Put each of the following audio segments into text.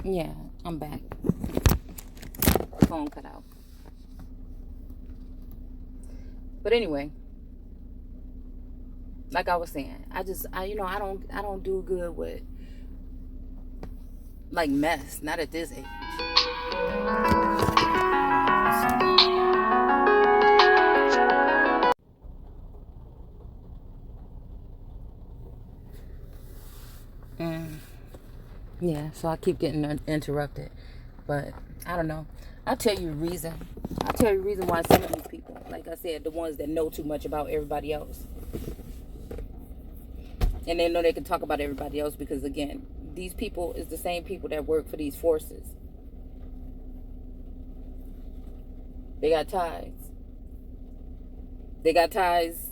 Yeah, I'm back. The phone cut out. But anyway, like I was saying, I don't do good with like mess. Not at this age. Mm, yeah, so I keep getting interrupted. But I don't know. I'll tell you the reason. I'll tell you the reason why some of these people, like I said, the ones that know too much about everybody else. And they know they can talk about everybody else because, again, these people is the same people that work for these forces. They got ties. They got ties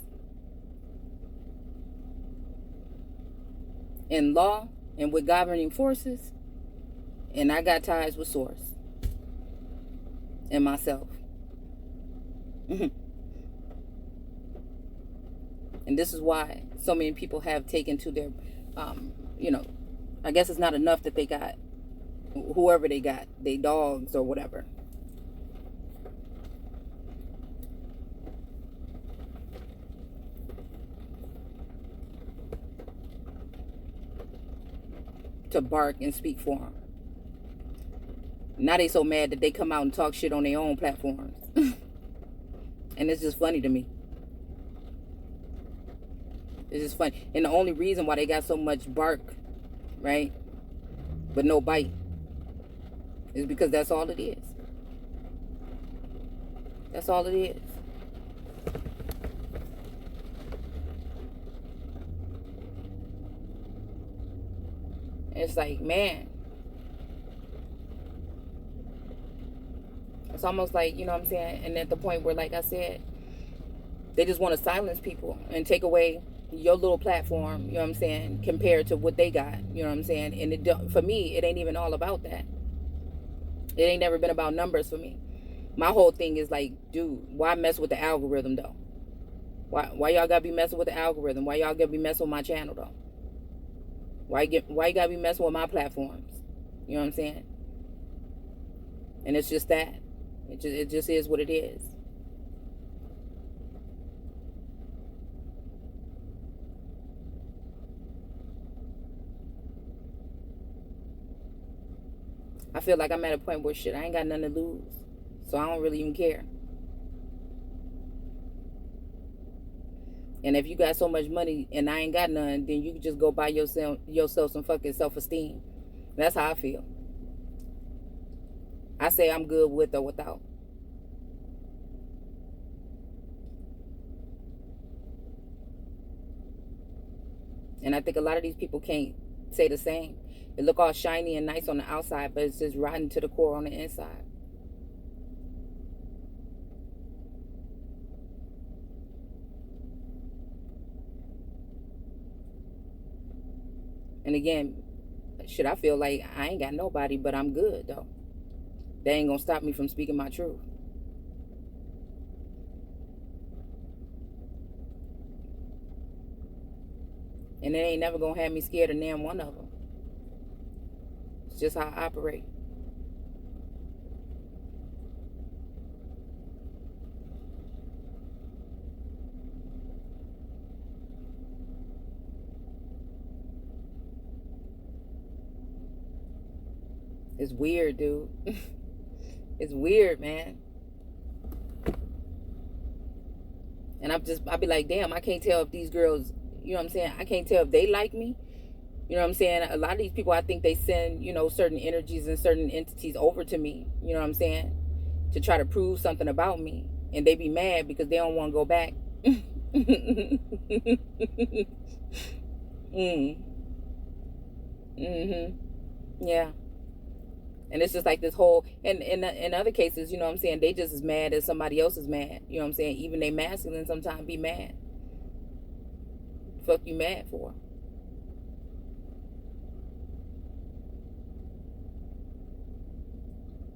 in law and with governing forces. And I got ties with Source and myself. And this is why so many people have taken to their, you know, I guess it's not enough that they got whoever they got, they dogs or whatever. To bark and speak for them. Now they so mad that they come out and talk shit on their own platforms. And it's just funny to me. It's just funny. And the only reason why they got so much bark, right, but no bite, is because that's all it is. That's all it is. And it's like, man, it's almost like, you know what I'm saying? And at the point where, like I said, they just want to silence people and take away your little platform, you know what I'm saying, compared to what they got, you know what I'm saying? And for me, it ain't even all about that. It ain't never been about numbers for me. My whole thing is like, dude, why mess with the algorithm though? Why y'all gotta be messing with the algorithm? Why y'all gotta be messing with my channel though? Why you gotta be messing with my platforms? You know what I'm saying? And it's just that. It just is what it is. I feel like I'm at a point where shit, I ain't got nothing to lose. So I don't really even care. And if you got so much money and I ain't got none, then you can just go buy yourself some fucking self-esteem. That's how I feel. I say I'm good with or without. And I think a lot of these people can't say the same. It look all shiny and nice on the outside, but it's just rotten to the core on the inside. And again, shit, I feel like I ain't got nobody, but I'm good though. They ain't gonna stop me from speaking my truth. And they ain't never gonna have me scared of damn one of them. It's just how I operate. It's weird, dude. It's weird, man. And I'll be like, damn, I can't tell if these girls, you know what I'm saying? I can't tell if they like me. You know what I'm saying? A lot of these people, I think they send, certain energies and certain entities over to me. You know what I'm saying? To try to prove something about me. And they be mad because they don't want to go back. mm. Mm-hmm. Yeah. And it's just like this whole, and in other cases, you know what I'm saying, they just as mad as somebody else is mad. You know what I'm saying? Even they masculine sometimes be mad. Fuck you mad for?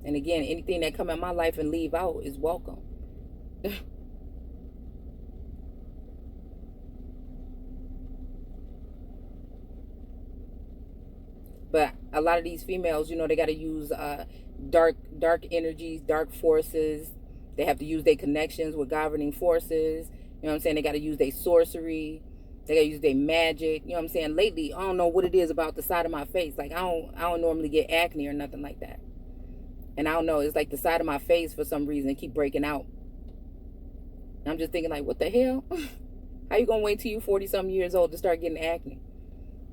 And again, anything that come in my life and leave out is welcome. But a lot of these females, they got to use dark energies, dark forces. They have to use their connections with governing forces. You know what I'm saying? They got to use their sorcery. They got to use their magic. You know what I'm saying? Lately, I don't know what it is about the side of my face. Like, I don't normally get acne or nothing like that. And I don't know. It's like the side of my face, for some reason, keep breaking out. And I'm just thinking, like, what the hell? How you going to wait till you 40-something years old to start getting acne?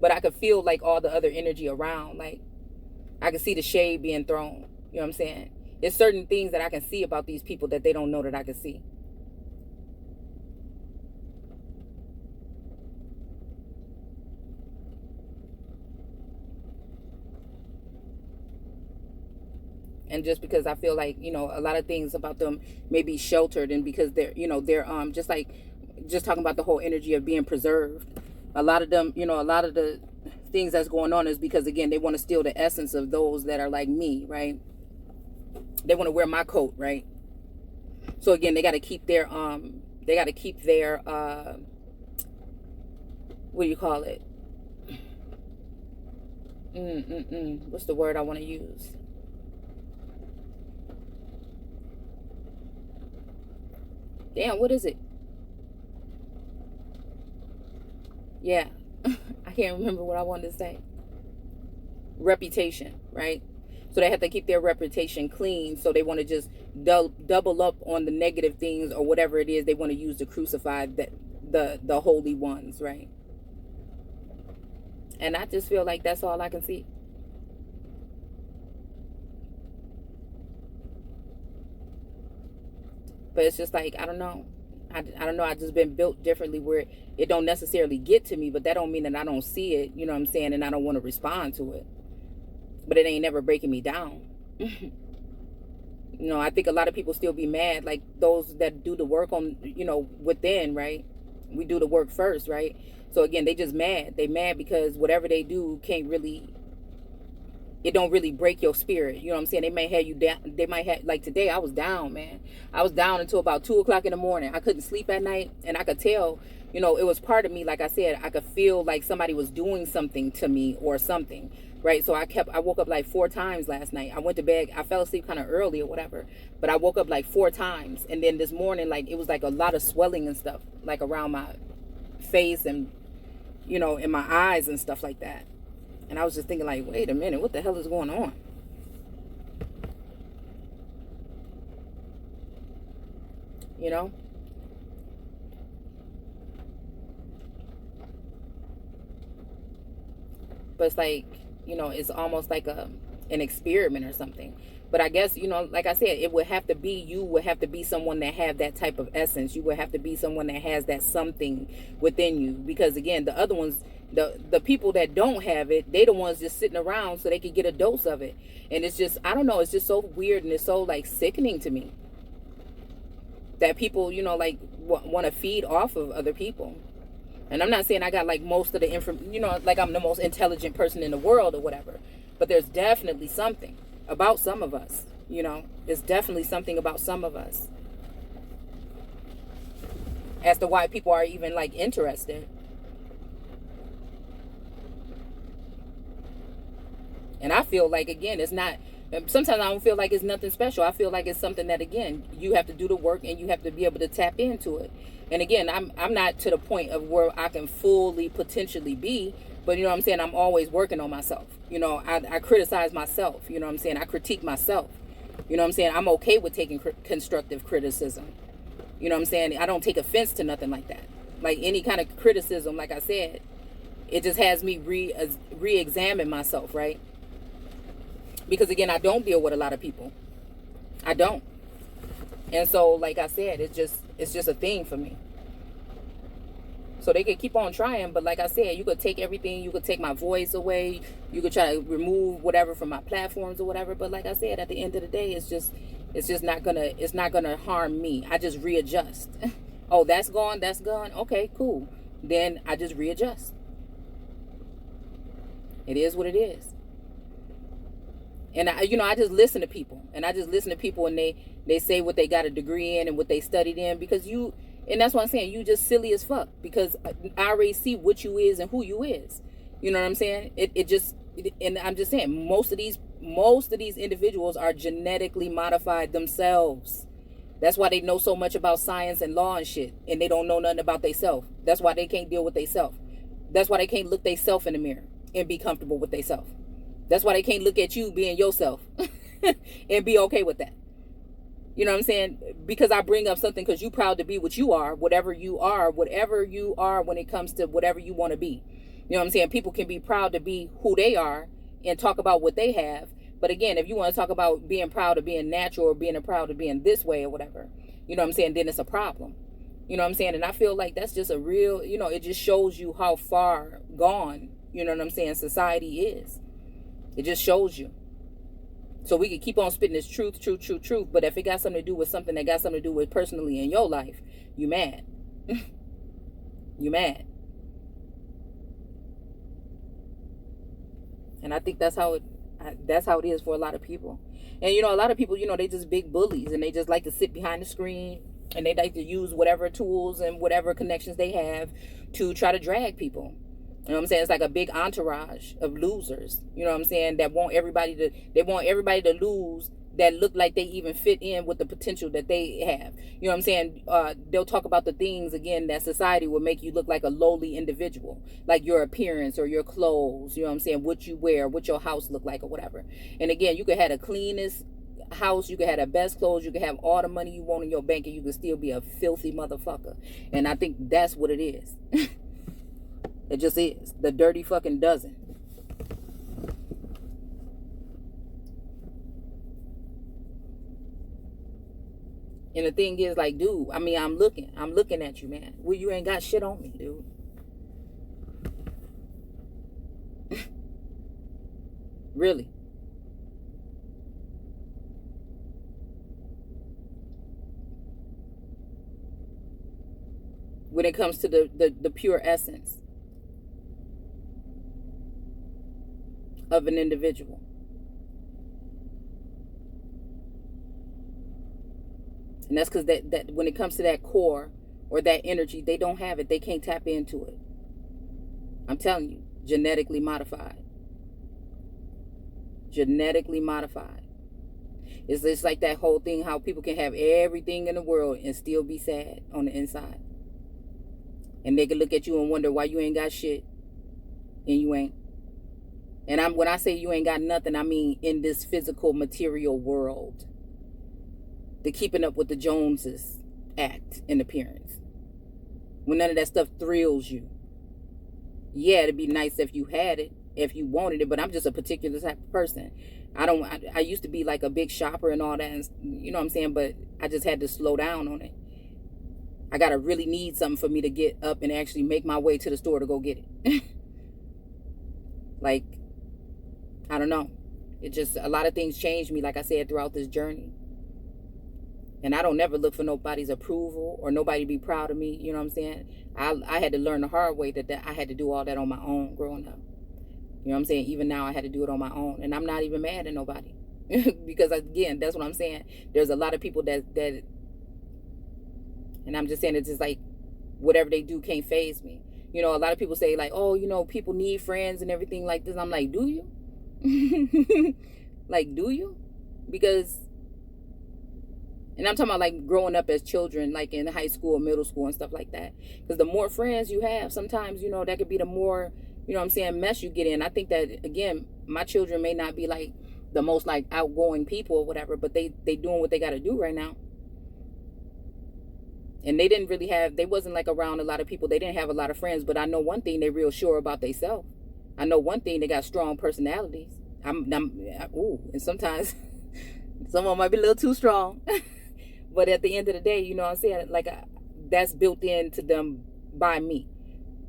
But I could feel, like, all the other energy around. Like, I could see the shade being thrown. You know what I'm saying? There's certain things that I can see about these people that they don't know that I can see. And just because I feel like, a lot of things about them may be sheltered, and because they're just talking about the whole energy of being preserved. A lot of them, a lot of the things that's going on is because, again, they want to steal the essence of those that are like me, right? They want to wear my coat, right? So again, they got to keep their what do you call it? What's the word I want to use? Damn, what is it? Yeah. I can't remember what I wanted to say. Reputation, right? So they have to keep their reputation clean. So they want to just double up on the negative things or whatever it is they want to use to crucify the holy ones, right? And I just feel like that's all I can see. But it's just like, I don't know. I don't know. I just been built differently where it don't necessarily get to me, but that don't mean that I don't see it, you know what I'm saying? And I don't want to respond to it. But it ain't never breaking me down. I think a lot of people still be mad, like those that do the work on, within, right? We do the work first, right? So again, they just mad. They mad because whatever they do it don't really break your spirit. You know what I'm saying? They may have you down. They might have, like today, I was down, man. I was down until about 2 o'clock in the morning. I couldn't sleep at night. And I could tell, it was part of me. Like I said, I could feel like somebody was doing something to me or something, right? So I woke up like 4 times last night. I went to bed. I fell asleep kind of early or whatever. But I woke up like 4 times. And then this morning, like, it was like a lot of swelling and stuff, like around my face and, in my eyes and stuff like that. And I was just thinking, like, wait a minute, what the hell is going on? But it's like, it's almost like an experiment or something. But I guess, like I said, it would have to be, you would have to be someone that have that type of essence. You would have to be someone that has that something within you. Because again, the other ones, the people that don't have it, they the ones just sitting around so they can get a dose of it. And it's just, I don't know, it's just so weird and it's so like sickening to me that people, like want to feed off of other people. And I'm not saying I got like most of the information, like I'm the most intelligent person in the world or whatever. But there's definitely something about some of us, There's definitely something about some of us as to why people are even like interested. And I feel like, again, it's not, sometimes I don't feel like it's nothing special. I feel like it's something that, again, you have to do the work and you have to be able to tap into it. And again, I'm not to the point of where I can fully potentially be, but you know what I'm saying? I'm always working on myself. I criticize myself. You know what I'm saying? I critique myself. You know what I'm saying? I'm okay with taking constructive criticism. You know what I'm saying? I don't take offense to nothing like that. Like any kind of criticism, like I said, it just has me re-examine myself, right? Because again, I don't deal with a lot of people. I don't. And so, like I said, it's just a thing for me. So they could keep on trying, but like I said, you could take everything. You could take my voice away. You could try to remove whatever from my platforms or whatever. But like I said, at the end of the day, it's not gonna harm me. I just readjust. Oh, that's gone. Okay, cool. Then I just readjust. It is what it is. And I just listen to people, and they say what they got a degree in and what they studied in, because and that's what I'm saying, you just silly as fuck, because I already see what you is and who you is. You know what I'm saying? It just and I'm just saying, most of these individuals are genetically modified themselves. That's why they know so much about science and law and shit, and they don't know nothing about themselves. That's why they can't deal with themselves. That's why they can't look themselves in the mirror and be comfortable with themselves. That's why they can't look at you being yourself and be okay with that. You know what I'm saying? Because I bring up something because you proud to be what you are, whatever you are when it comes to whatever you want to be. You know what I'm saying? People can be proud to be who they are and talk about what they have. But again, if you want to talk about being proud of being natural or being proud of being this way or whatever, you know what I'm saying, then it's a problem. You know what I'm saying? And I feel like that's just a real, it just shows you how far gone, you know what I'm saying, society is. It just shows you. So we can keep on spitting this truth. But if it got something to do with something that got something to do with personally in your life, you mad. You mad. And I think that's how it is for a lot of people. And a lot of people, they just big bullies, and they just like to sit behind the screen, and they like to use whatever tools and whatever connections they have to try to drag people. You know what I'm saying? It's like a big entourage of losers. You know what I'm saying? They want everybody to lose that look like they even fit in with the potential that they have. You know what I'm saying? They'll talk about the things, again, that society will make you look like a lowly individual, like your appearance or your clothes, you know what I'm saying, what you wear, what your house look like or whatever. And again, you could have the cleanest house, you could have the best clothes, you could have all the money you want in your bank, and you could still be a filthy motherfucker. And I think that's what it is. It just is. The dirty fucking dozen. And the thing is, like, dude, I mean, I'm looking at you, man. Well, you ain't got shit on me, dude. Really. When it comes to the pure essence of an individual. And that's because that when it comes to that core or that energy, they don't have it. They can't tap into it. I'm telling you, genetically modified. Genetically modified. It's just like that whole thing, how people can have everything in the world and still be sad on the inside. And they can look at you and wonder why you ain't got shit. And you ain't. And when I say you ain't got nothing, I mean in this physical material world. The keeping up with the Joneses act and appearance. When none of that stuff thrills you. Yeah, it'd be nice if you had it, if you wanted it, but I'm just a particular type of person. I used to be like a big shopper and all that, and, you know what I'm saying, but I just had to slow down on it. I gotta really need something for me to get up and actually make my way to the store to go get it. Like, I don't know. It just, a lot of things changed me, like I said, throughout this journey. And I don't never look for nobody's approval or nobody to be proud of me. You know what I'm saying? I had to learn the hard way that I had to do all that on my own growing up. You know what I'm saying? Even now I had to do it on my own. And I'm not even mad at nobody. Because again, that's what I'm saying. There's a lot of people that and I'm just saying, it's just like whatever they do can't faze me. A lot of people say like, oh, people need friends and everything like this. I'm like, do you? Like, do you? Because, and I'm talking about like growing up as children, like in high school, middle school and stuff like that. Because the more friends you have, sometimes, that could be the more, you know what I'm saying, mess you get in. I think that, again, my children may not be like the most like outgoing people or whatever, but they doing what they got to do right now. And they wasn't like around a lot of people. They didn't have a lot of friends, but I know one thing, they real sure about themselves. I know one thing, they got strong personalities. And sometimes some of them might be a little too strong. But at the end of the day, you know what I'm saying? Like, that's built into them by me.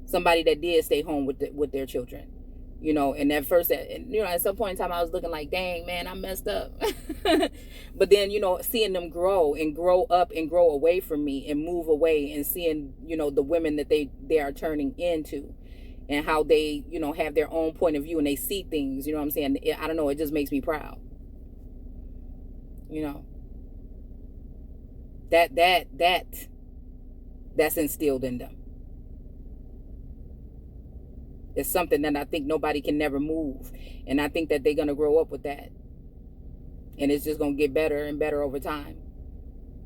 Somebody that did stay home with their children. And at first, at some point in time, I was looking like, dang, man, I messed up. But then, seeing them grow and grow up and grow away from me and move away and seeing, the women that they are turning into and how they, have their own point of view and they see things, you know what I'm saying? I don't know, it just makes me proud. That's instilled in them. It's something that I think nobody can never move. And I think that they're going to grow up with that. And it's just going to get better and better over time.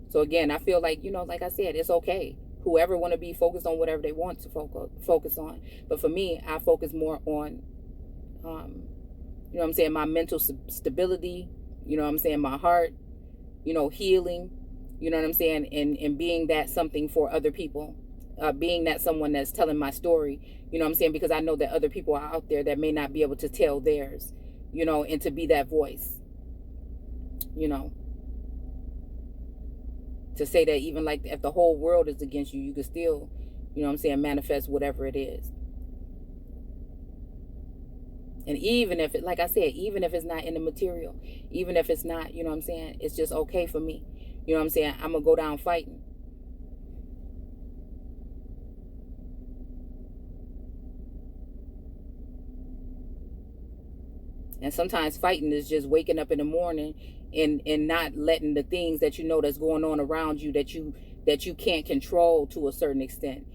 So again, I feel like, like I said, it's okay. Whoever want to be focused on whatever they want to focus on. But for me, I focus more on, my mental stability, my heart, healing, and being that something for other people. Being that someone that's telling my story, because I know that other people are out there that may not be able to tell theirs, and to be that voice, to say that even like if the whole world is against you, you can still, manifest whatever it is. And even if like I said, even if it's not in the material, even if it's not, it's just okay for me. I'm going to go down fighting. And sometimes fighting is just waking up in the morning and not letting the things that that's going on around you that you can't control to a certain extent,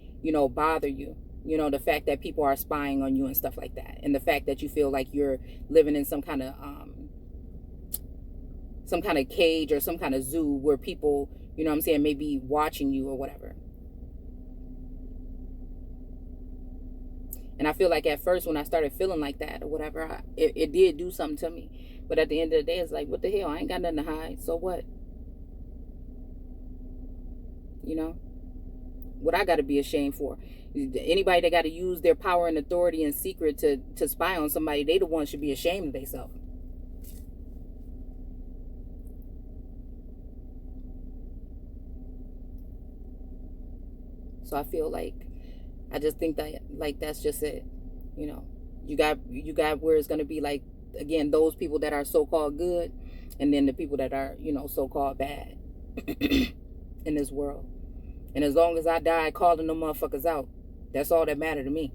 bother you. The fact that people are spying on you and stuff like that. And the fact that you feel like you're living in some kind of cage or some kind of zoo where people, may be watching you or whatever. And I feel like at first when I started feeling like that or whatever, it did do something to me. But at the end of the day, it's like, what the hell? I ain't got nothing to hide. So what? What I got to be ashamed for? Anybody that got to use their power and authority in secret to spy on somebody, they the ones should be ashamed of themselves. So I feel like, I just think that like that's just it. You got where it's going to be like, again, those people that are so-called good, and then the people that are, so-called bad in this world. And as long as I die calling them motherfuckers out, that's all that matter to me.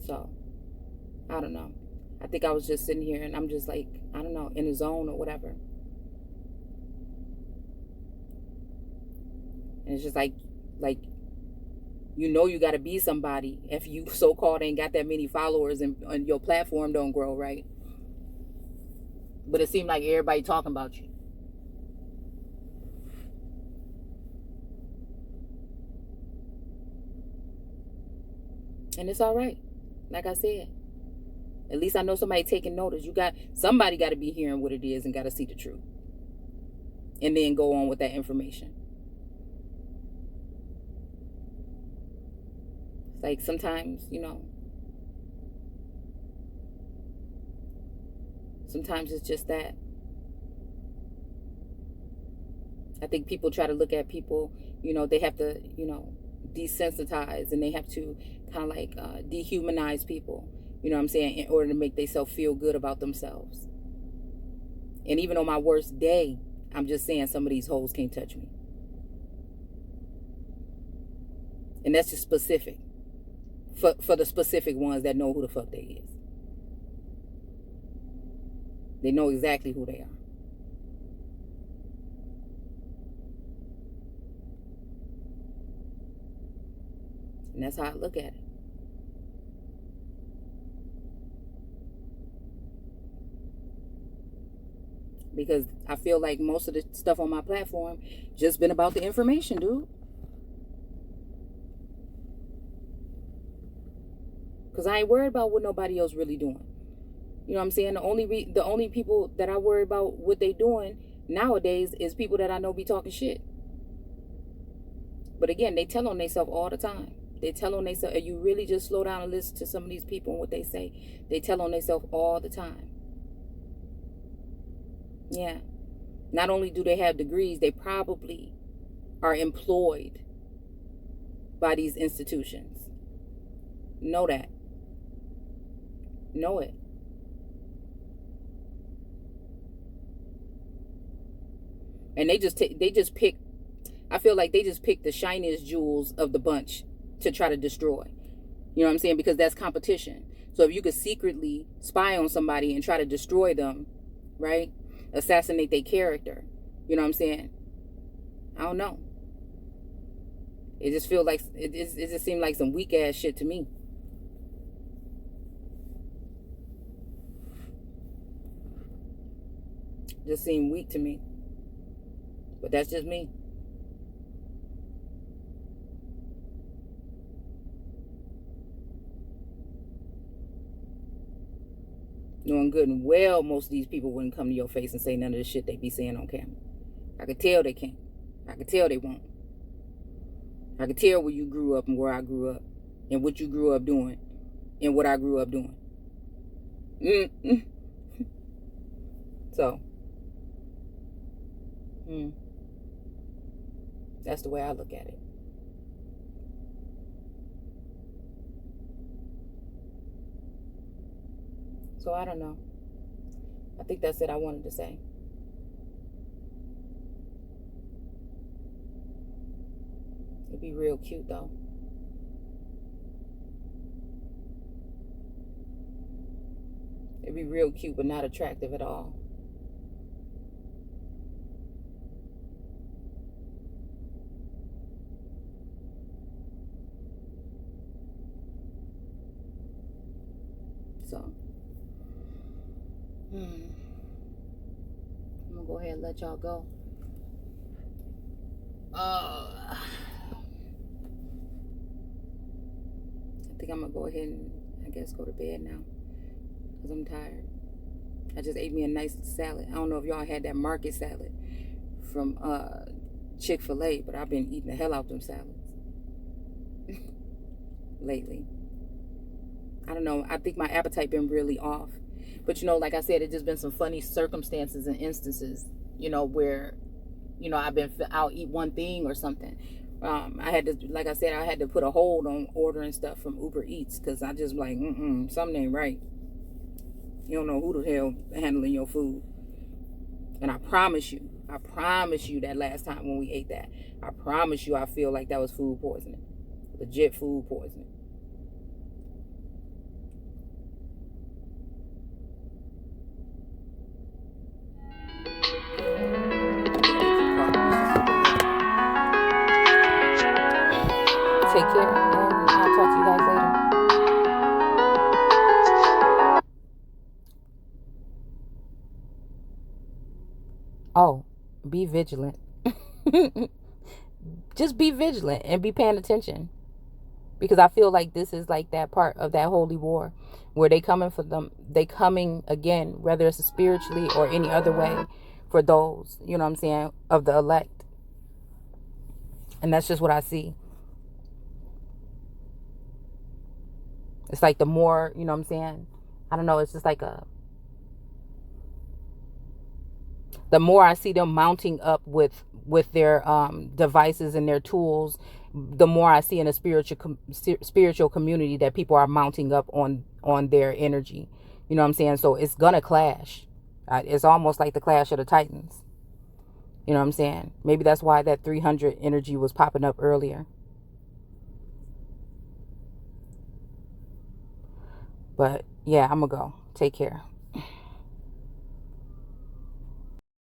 So, I don't know. I think I was just sitting here and I'm just like, I don't know, in the zone or whatever. And it's just like, you got to be somebody if you so-called ain't got that many followers and your platform don't grow, right? But it seemed like everybody talking about you. And it's all right. Like I said, at least I know somebody taking notice. Somebody got to be hearing what it is and got to see the truth. And then go on with that information. It's like sometimes, sometimes it's just that. I think people try to look at people, they have to, desensitize, and they have to kind of like dehumanize people, in order to make themselves feel good about themselves. And even on my worst day, I'm just saying some of these hoes can't touch me. And that's just specific. For the specific ones that know who the fuck they is. They know exactly who they are. And that's how I look at it. Because I feel like most of the stuff on my platform just been about the information, dude. Because I ain't worried about what nobody else really doing. You know what I'm saying? The only people that I worry about what they doing nowadays is people that I know be talking shit. But again, they tell on themselves all the time. They tell on themselves. You really just slow down and listen to some of these people and what they say. They tell on themselves all the time. Yeah. Not only do they have degrees, they probably are employed by these institutions. Know that. Know it. And they just pick. I feel like they just pick the shiniest jewels of the bunch to try to destroy. You know what I'm saying? Because that's competition. So if you could secretly spy on somebody and try to destroy them, right? Assassinate their character, You know what I'm saying? I don't know. It just feels like it just seemed like some weak ass shit to me. Just seemed weak to me. But that's just me. Knowing good and well most of these people wouldn't come to your face and say none of the shit they be saying on camera. I could tell they can't. I could tell they won't. I could tell where you grew up and where I grew up. And what you grew up doing. And what I grew up doing. So. That's the way I look at it. So I don't know. I think that's it I wanted to say. It'd be real cute though. It'd be real cute but not attractive at all. So I'm gonna go ahead and let y'all go. I think I'm gonna go ahead and I guess go to bed now because I'm tired. I just ate me a nice salad. I don't know if y'all had that market salad from Chick-fil-A, but I've been eating the hell out them salads lately. I don't know. I think my appetite been really off. But, you know, like I said, it's just been some funny circumstances and instances, you know, where, you know, I'll eat one thing or something. I had to, like I said, I had to put a hold on ordering stuff from Uber Eats because I just like, something ain't right. You don't know who the hell handling your food. And I promise you that last time when we ate that, I promise you I feel like that was food poisoning. Legit food poisoning. Take care, and I'll talk to you guys later. Oh, be vigilant. Just be vigilant and be paying attention. Because I feel like this is like that part of that holy war where they coming for them. They coming again, whether it's spiritually or any other way, for those, you know what I'm saying, of the elect. And that's just what I see. It's like the more, you know what I'm saying, I don't know, it's just like the more I see them mounting up with their devices and their tools, the more I see in a spiritual community that people are mounting up on their energy. You know what I'm saying? So it's gonna clash. It's almost like the clash of the Titans. You know what I'm saying? Maybe that's why that 300 energy was popping up earlier. But yeah, I'm gonna go. Take care.